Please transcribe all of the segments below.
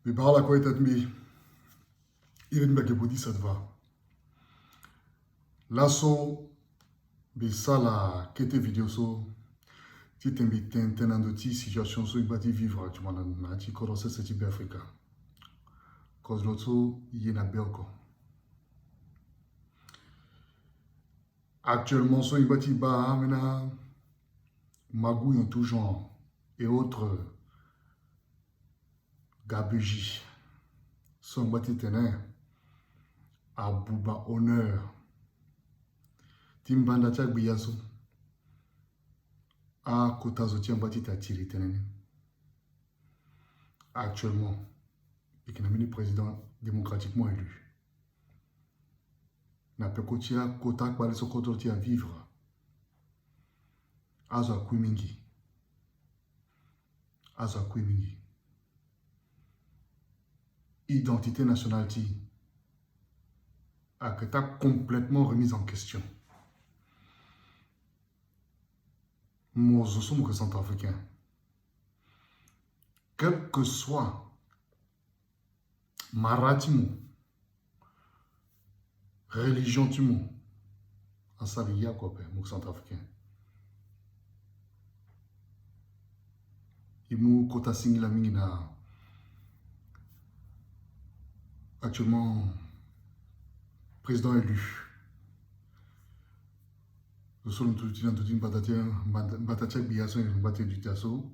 Bibala kwa itatmi, irin bakebodi sadva. Lasso, bisala, kete video so, ti tembi tenando ti situation so ibati vivre actuellement na ti korose se ti be Afrika. Cause l'autre, il y a belko. Actuellement, so ibati ba amena magouille en tout genre et autres gabegie. Son bati tener à Bouba honneur. Timbanda tchak biyaso. A kotazo tiam bati tatiri tenene. Actuellement, il y a un président démocratiquement élu. N'a pas kotia kota kwa leso kototia vivre. Azo akuimingi. Azo akuimingi. Identité nationale a été complètement remise en question. Nous sommes centrafricains. Quel que soit maratimo, religion timo, asaliya quoi, nous centrafricains. Imu kota singila mingina. Actuellement, président élu. Nous sommes tous les deux en batatia biaso et baté du tasso.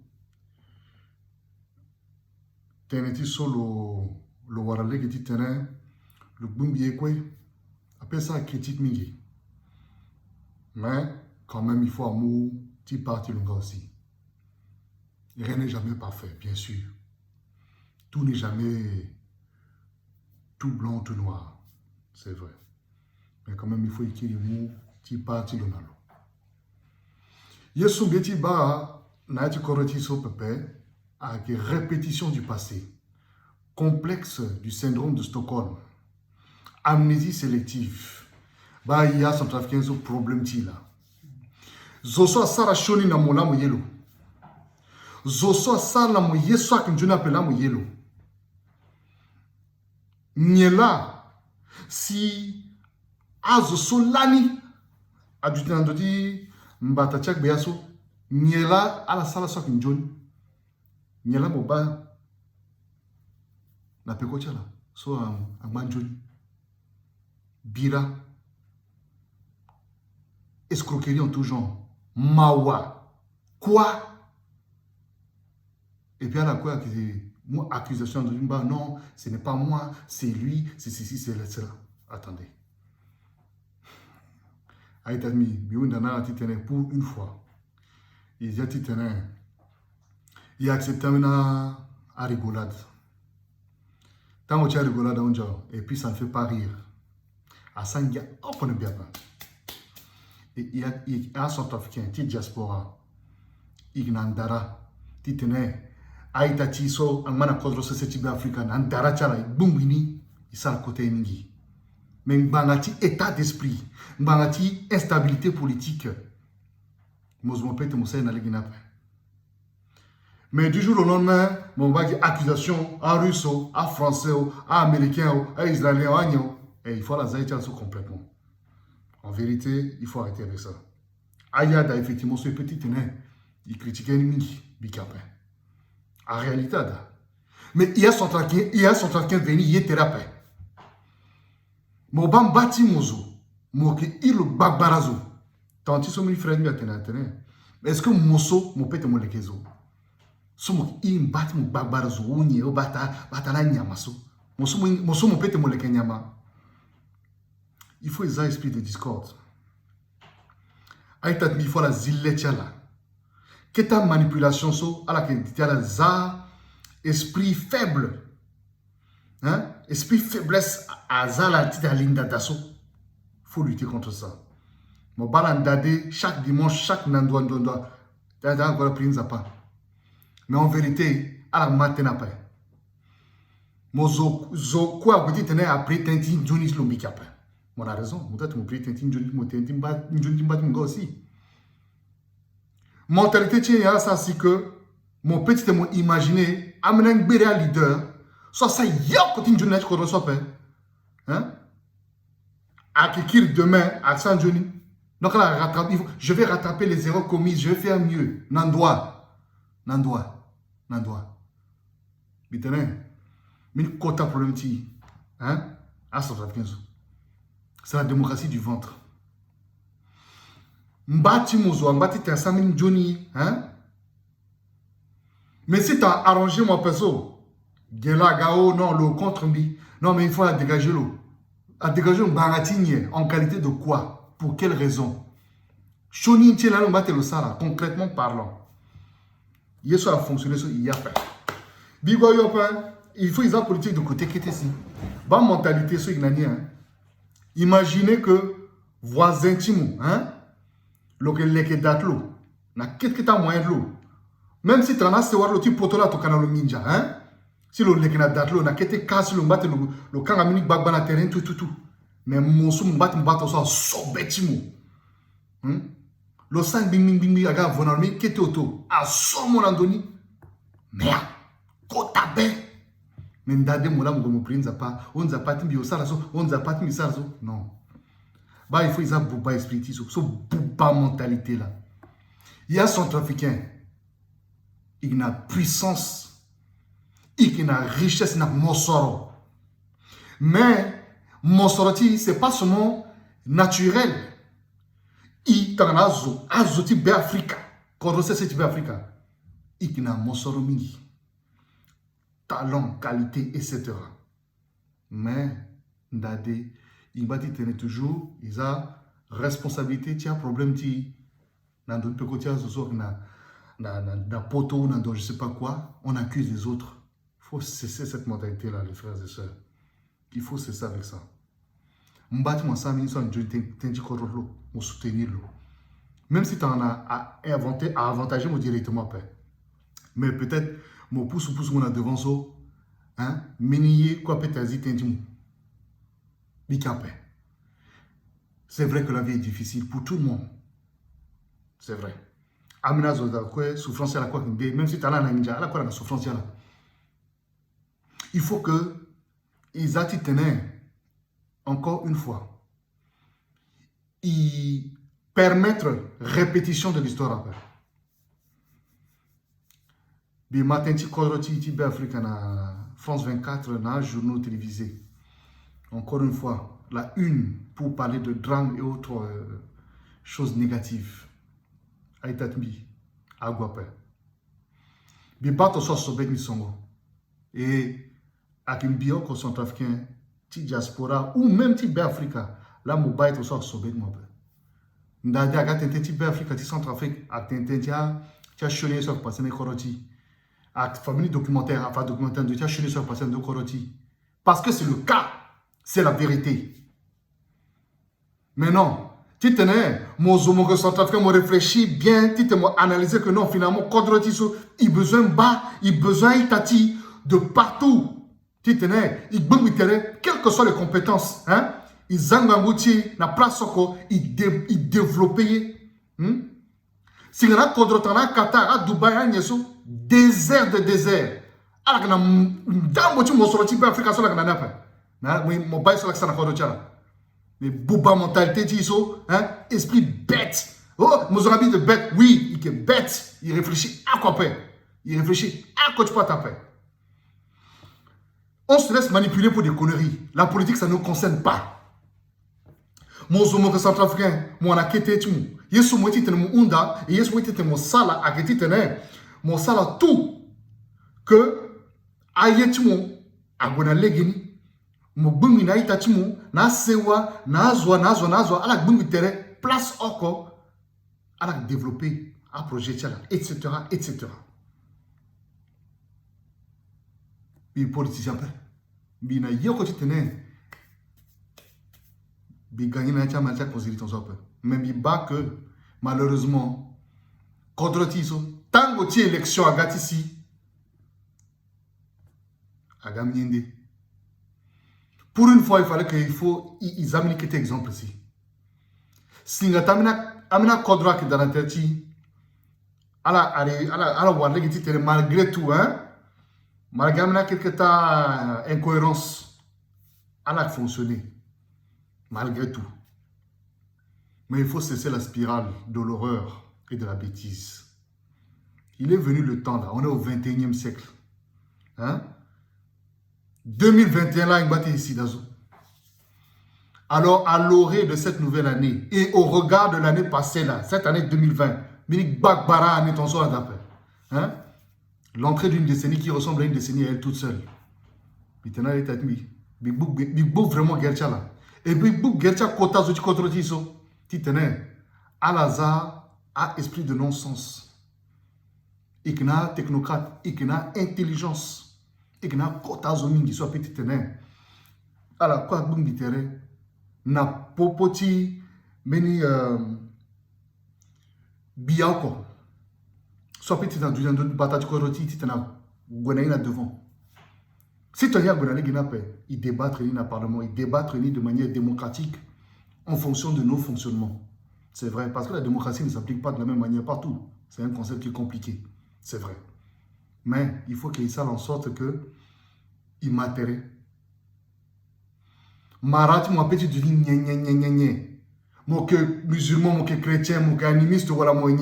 Teneti solo le warale qui dit tenait le bumbier quoi. Après ça critique mingi. Mais quand même il faut amour ti parti longa aussi. Rien n'est jamais parfait, bien sûr. Tout n'est jamais tout blanc, tout noir, c'est vrai. Mais quand même, il faut écrire les mots qui partent de l'eau. Yesu beti ba na ti koroti so pepe avec répétition du passé, complexe du syndrome de Stockholm, amnésie sélective. Ba ya centrafricain so problème ti là. Zoso sara shoni na mola mo yelo. Zoso sara mo yeso akinjuna pela mo yelo. Niela, si azo solani adjutant di mbata chak beyaso, niela ala sala sok njoni, niela moba na peko chala, so angmanjoni, bira, escroquerie en tout genre, mawa, quoi? Et puis à la quoi qui moi, accusation de Lumba, non, ce n'est pas moi, c'est lui, c'est ceci, c'est cela. Attendez. Aïtami, Bioundana a titane pour une fois. Il y a titane. Il a accepté à rigolade. Tant que tu as rigolade, et puis ça ne fait pas rire. À Sangia, on ne bien pas. Et il y a un centrafricain, petit diaspora, Ignandara, titane. Aïtati so angmana kodro société africaine andara chala bumbini isal côté mingi mais bangati état d'esprit bangati instabilité politique mozmo pete mosay na legina mais du jour au lendemain mon bagi accusation à russe à français à américain à israélien à nyo et il faut la zaïtia so complètement en vérité il faut arrêter avec ça Ayada effectivement ce petit ténè il critiquait mingi bikapin. En réalité, mais il y a son traquin venu, il est thérapeute. Mon ban bati mozo, mon qui il le bagbarazo. Tant que son frère lui a tenu. Est-ce que mozo, mon pète mon lekezo? Somo il bati mon bagbarazo, ou n'y est au batala nyamaso. Mozo mon pète mon lekenyama. Il faut les esprits de discorde. Aïtat mi faut la zilletchala. Qu'est-ce manipulation so à la za esprit faible, hein? Esprit faiblesse à za la tita linda daso. Faut lutter contre ça. Mon balandade chaque dimanche chaque nandoa t'as encore pris pas. Mais en vérité à la matin pas. Mozo zo quoi vous dites tenez après tintin jonis lombikapa. Mon a raison, mon tête mon prix tintin jonis mon tintin bat mon aussi. Mentalité tient à ça, c'est que mon petit témoin imaginé, amener un leader, Soit ça y a côté Johnny qu'on reçoit pas. Hein? À Kikir demain, à San Johnny. Donc là, je vais rattraper les erreurs commises, je vais faire mieux. Nandois. Maintenant, mais quota problème ti. Hein? C'est la démocratie du ventre. Mbati Mozo, Mbati Tessamine Johnny, hein? Mais si tu as arrangé mon perso, Gela Gao, non, le contre mbi, non, mais il faut la dégager l'eau. La dégager un baratinier, en qualité de quoi? Pour quelle raison? Choni Tchela Mbate le Sara, concrètement parlant. Il a fonctionné sur IAP. Bigo Yopa, il faut une politique de côté qui est ici. Bonne mentalité sur Ignani, hein? Imaginez que voisin Timou, hein? Leke datlo, na qu'est-ce que t'as moyen de l'eau. Même si tu en as ce war le type potola to canal ninja, hein? Si le leke na datlo, na qu'est-ce casse le mbate le kangamini bagba na terrain tout. Mais mon sou mbate so sobetimo. Le sang bing aga vonalmi qu'est auto. A so mon andoni. Merde. Kotabe. Mais ndade mola mo prinza pa, on zapati bi osala so, on zapati mi sala so. Non. Bah, il faut qu'ils aient bouba esprit, ce bouba mentalité là. Il y a Centrafricain, il a puissance, il a richesse, il a monsoro. Mais monsoroti, ce n'est pas seulement naturel. Il a un zoti Africa, quand on sait ce type d'Afrique, il a monsoro mini, talent, qualité, etc. Mais, ndade, il va tenir toujours, ils ont responsabilité, il y a un problème, dans d'autres côtés, dans poteau, dans je ne sais pas quoi, on accuse les autres. Il faut cesser cette mentalité-là, les frères et sœurs. Il faut cesser avec ça. Mbati moi ça, mais ils ont soutenir l'eau. Même si tu en as inventé, à avantager moi directement pas. Mais peut-être, mon pouce on a devant ça, hein, minier quoi peut-être hésiter. C'est vrai que la vie est difficile pour tout le monde. C'est vrai. Amina Zoda, souffrance à la quoi, même si tu as la ninja, à la quoi la souffrance là. Il faut que ils attiennent encore une fois. Ils permettent répétition de l'histoire après. Le matin, tu connais le Afrique na France 24, na journaux télévisés. Encore une fois, la une pour parler de drame et autres choses négatives. Aïtatmi, Aguape. Bibato so sobek mi songo. Et avec une bio qu'on centrafricain, ti diaspora ou même ti Africa, là mobile to so sobek mo. Ndade aga tente ti Africa ti Centrafrique, ak tente ti a chôné sur passer ne koroti. Ak famille documentaire, enfin documentaire de ti a chôné sur passer de koroti. Parce que c'est le cas. C'est la vérité. Mais non, tu tenais, mon zomo centrafricain me réfléchit bien, tu te analysé que non, finalement, Kodrotiso, il a besoin bas, il a besoin itati de partout. Tu tenais, il a quelles que soient les compétences, hein, il zangangouti, na place soko, il développé. Si on a Kodrotana, Qatar, à Dubaï, à Nyeso, désert de désert. Alors que dans le monde, on a Afrique, on a mon bail sur l'accent à mais bouba mentalité, hein, esprit bête. Oh, mon ami de bête, oui, il est bête. Il réfléchit à quoi faire. Il réfléchit à quoi tu peux taper. On se laisse manipuler pour des conneries. La politique, ça ne nous concerne pas. Mon zomo centrafricain, mon akete tu mu. Yesu mo tite mo unda, et yesu mo tite mo sala akete tene. Mon sala tout que ayeti mo agona legeni. Mo bungi na itati mo na sewa na azwa ala bungi tere place oko ala développer un projet tiala etc. Bi politicien pe bi na yoko titene bi gagner na chama cha considérer ton sope mais bi ba que malheureusement Kodrotiso tango ti élection agati si agamiende. Pour une fois, il fallait qu'ils amènent quelques exemples ici. Si nous avons Kodra qui est dans la tête, malgré tout, hein, malgré quelques temps incohérence, elle a fonctionné, malgré tout. Mais il faut cesser la spirale de l'horreur et de la bêtise. Il est venu le temps là, on est au 21e siècle. Hein? 2021 là, il va ici d'Azo. Alors, à l'orée de cette nouvelle année et au regard de l'année passée là, cette année 2020, hein? L'entrée d'une décennie qui ressemble à une décennie à elle toute seule. Maintenant, elle est Big Book vraiment Gercha là. Et Big Book Gercha Kota Zoti Kotrotiso. Titene, Al-Azhar a esprit de non-sens. Il y a technocrate, il y a intelligence. Il y a Kota Zomin qui soit petit tene. Alors, quoi, boum, dit na popoti, meni biako. Soit petit dans du batatu koroti, titena, gwenaïna devant. Si tu as ils débattent dans le Parlement, ils débattent de manière démocratique en fonction de nos fonctionnements. C'est vrai, parce que la démocratie ne s'applique pas de la même manière partout. C'est un concept qui est compliqué, c'est vrai. Mais il faut qu'ils savent en sorte qu'ils m'atterrent. Marat, mon petit du mon que musulman, mon que chrétien, mon que animiste, voilà mon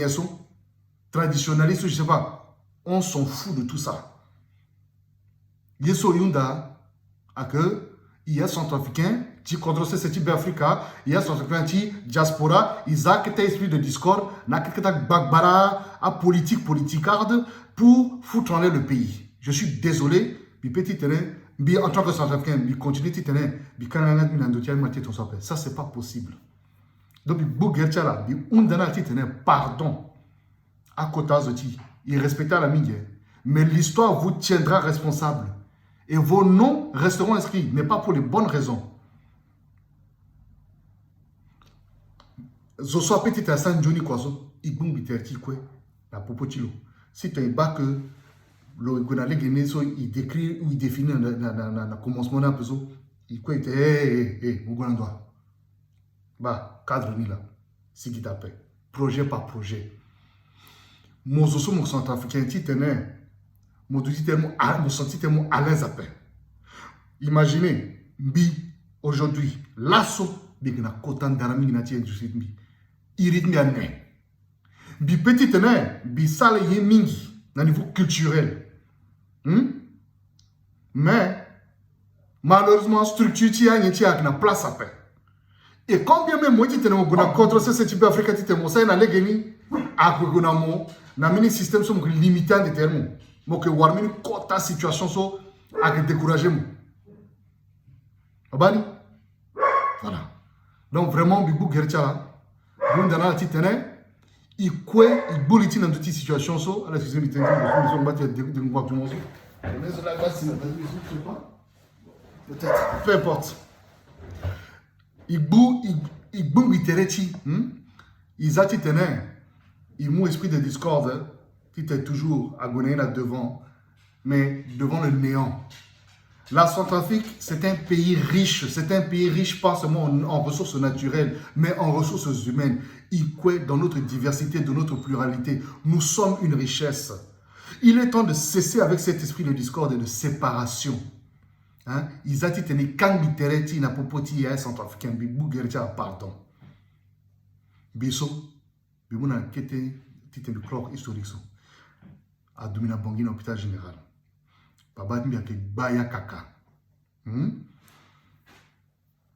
traditionnaliste, je ne sais pas. On s'en fout de tout ça. Yeso Yunda, il y a centrafricain, qui contrôle ce type d'Africa, il y a centrafricain qui diaspora, ils ont un esprit de discorde, n'a qu'un bagbara, à politicarde, pour foutre en l'air le pays. Je suis désolé, petit terrain, en tant que centrafricain, il continue de terrain, ça c'est pas possible. Donc, pardon, à Kota Zoti, il respecta la mine, mais l'histoire vous tiendra responsable. Et vos noms resteront inscrits, mais pas pour les bonnes raisons. Je suis petit à San Johnny Kwaso, Igbung Biterti Kwe, la Popotilo. Si tu as un bac, il décrit ou il définit le commencement d'un peu, il était, Mougonandoa. Bah, cadre ni là, si qui t'appelle, projet par projet. Mon zoso, mon centrafricain, tu tenais. Je me senti tellement à l'aise après. Imaginez, aujourd'hui, l'assaut de la côte d'Arami Gnati et du Sydney. Il rythme à nain. Petit nain, sale yé mingi, au niveau culturel. Mais, malheureusement, structure qui a une place après. Et combien même moi, tu es contre ce type d'Afrique, tu es mon sein, allez gagner, à Gogonamo, na mini système sont limités en déterminant. Donc, il y a une situation qui découragé. Voilà. Donc, vraiment, Bibou Gercha, il y a il y dans toutes les situations. Peut-être, peu importe. Ils m'ont esprit de discorde. Qui était toujours agoné là devant, mais devant le néant. La Centrafrique, c'est un pays riche pas seulement en ressources naturelles, mais en ressources humaines. Dans notre diversité, de notre pluralité, nous sommes une richesse. Il est temps de cesser avec cet esprit de discorde et de séparation. Ils ont dit que na popoti ya Centrafricain, pardon. Biso, bimuna kete tite du clock historique. À Domina Bangui, l'hôpital général. Papa dit que Baya Kaka.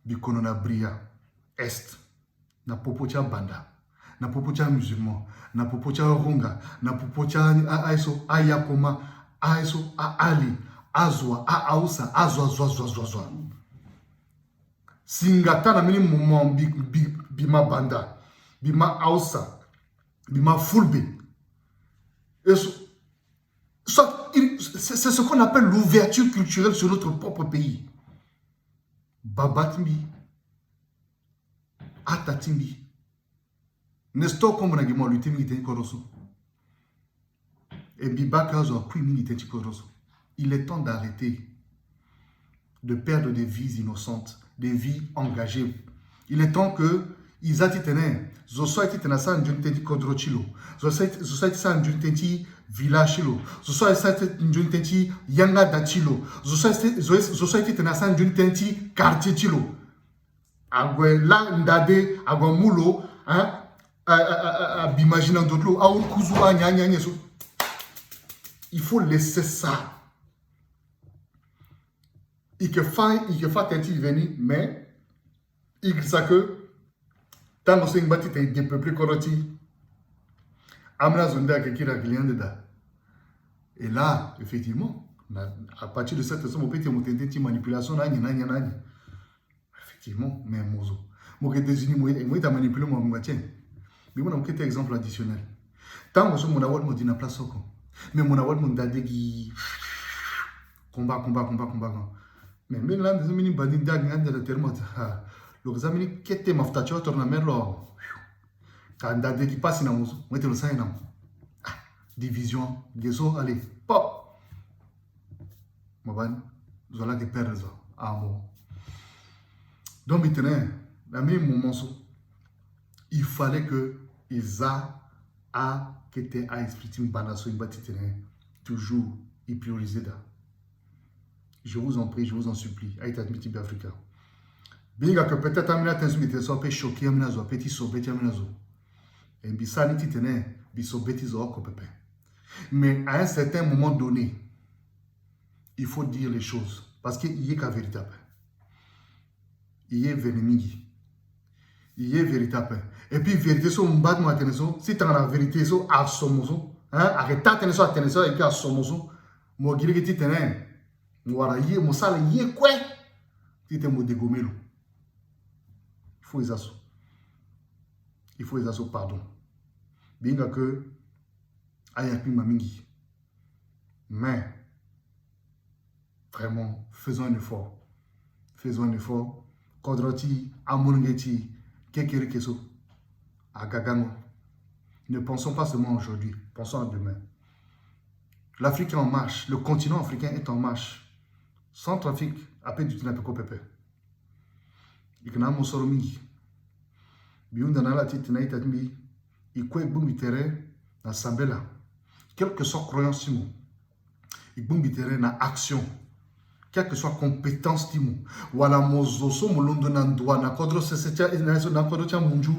Bikonona Bria. Est. Na Popocha Banda. Na Popocha musulman. Na Popocha Runga. Na Popocha Aiso Ayakoma. Aiso Ali. Azwa. Aousa. Azwa. Singata na mini moment Bima Banda. Bima Aousa. Bima Fulbe. C'est ce qu'on appelle l'ouverture culturelle sur notre propre pays. Babatimbi, Atatimbi, Nestor comme on a dit moi, l'utilité Koroso. Et Bibakazo a pris milité Koroso. Il est temps d'arrêter de perdre des vies innocentes, des vies engagées. Il est temps que ils attitenen, société tena san junte di kodrochilo, société san junte di village chilo zo so ese njun tenti yanga da chilo zo so ese tena san njun tenti quartier chilo agwe la ndade agwe mulo hein b'imaginant d'autres a kuzua nya so il faut laisser ça. Il que fait tenti venir mais il sait que tant que c'est une bâtisse dépeuplée corroti amna zonda ke kira client dedans. Et là, effectivement, à partir de cette façon, on peut te monter des manipulations, effectivement, mais mozo. Moi, États-Unis, moi, t'as manipulé mon tiens. Mais moi, on a un exemple additionnel. Tant que mon awad me dit na place mais mon awad me dit qui combat. Mais même là, des amis bandit dag de la terme. Les amis qui étaient maftacho tourna merlo. Quand dade qui passe na mozo, moi te le sais na. Division, Gesso, allez, pop. Maban, zola de perdre ça. Ah bon. Donc maintenant, la même moment, il fallait que Isa a été à expliquer une banasso, une bâtisse, toujours y prioriser là. Je vous en prie, je vous en supplie, à être admis Africa. Bien que peut-être amina tensu mite so pe choqué amina zo petit so beti amina zo. Et bisani ti tene biso beti zo ko pepe. Mais à un certain moment donné, il faut dire les choses. Parce qu'il y a qu'à véritable. Il y a vénémigi. Il y a véritable. Et puis, vérité, so mbad mo ateneso, si tu as la vérité, so à somoso, hein, arrête ateneso, et puis à somoso, mo giri ti tene, mo wara yé, mo sala yé quoi, ti te mo dégomelo. Il faut les assauts. Il faut les assauts, pardon. Bien que, ayapi mamingi. Mais, vraiment, faisons un effort. Faisons un effort. Kodroti, amungeti, kekerekeso, agagango. Ne pensons pas seulement aujourd'hui, pensons à demain. L'Afrique est en marche, le continent africain est en marche. Centrafrique, appelle du Tinapeko Pepe. Ikna Mosoromi. Biundana la Titinaï Tatmi, Ikwe Bumbitere, na Sambela. Quelle que soit croyance, Timo. Ikbumbitere na action. Quelle que soit compétence, Timo. Wala mozoso molondo na ndwa na kodro sesetia na kodro tia munju.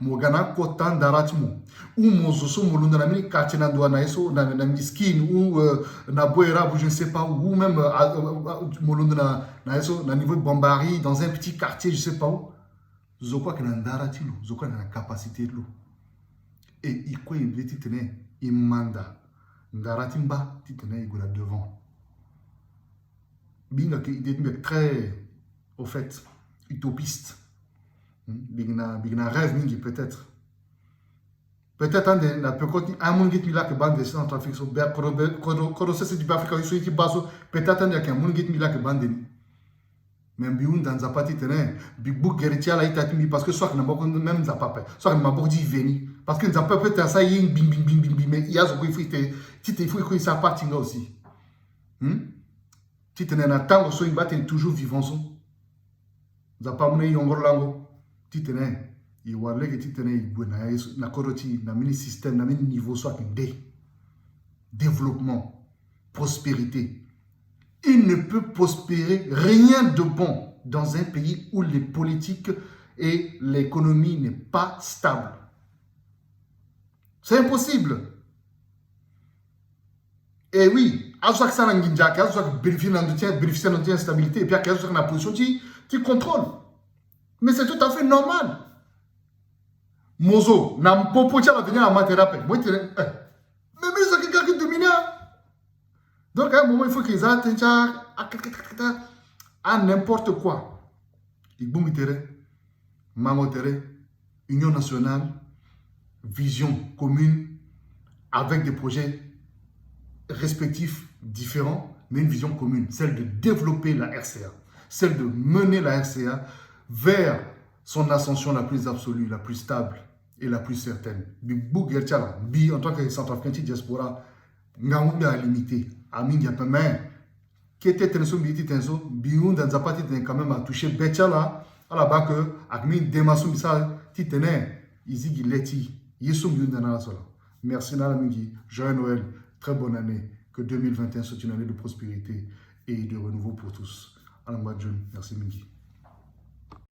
Mogana kotan daratimo. Ou mozoso molondo na mini kati na ndwa na eso na miskin ou na boera ou je ne sais pas ou même molondo na eso na niveau de Bombari dans un petit quartier je sais pas où. Zokwa que na ndaratilo, zokwa na capacité de l'eau. Et il quoi il veut tenir imanda. Ndaratimba titene igula devant. Binga qui est très au fait utopiste. Bigna rêve mingi peut-être. Peut-être un peu un monde qui là que bande de centrafrique so ber kodo c'est du Afrique ici qui baso peut-être un que monde qui là que bande même biun dans zapati tene big book geritia la itatimi parce que soit na boko même zapapa soit na boko di veni parce que zapapa peut ça y bing mais il y a ce qu'il faut il faut que ça partie aussi ti tene na tango so ibate toujours vivant son zapapa mune yongorlango ti tene il warle que ti tene na koroti na mini système na mini niveau soit développement prospérité. Il ne peut prospérer rien de bon dans un pays où les politiques et l'économie n'est pas stable. C'est impossible. Et oui, à chaque fois que tu as vérifié notre instabilité, et puis à chaque fois que tu as position, tu contrôles. Mais c'est tout à fait normal. Mozo, n'a pas pu venir à ma thérapie. Moi, tu es. Mais c'est quelqu'un qui domine. Donc, à un moment, il faut qu'ils atteignent à n'importe quoi. Igbomitere, Mamotere, Union nationale, vision commune, avec des projets respectifs différents, mais une vision commune, celle de développer la RCA, celle de mener la RCA vers son ascension la plus absolue, la plus stable et la plus certaine. En tant que centrafricain diaspora, nous avons limité. Amin ya pemain qui était tenso biti tenso biun dans zapati ten quand même à toucher betchala à la bas que akmin demasu bisa titene izi gileti yesum biun dans la sola. Merci na mingi joyeux Noël Très bonne année. Que 2021 soit une année de prospérité et de renouveau pour tous. Alamba John, merci Mingi.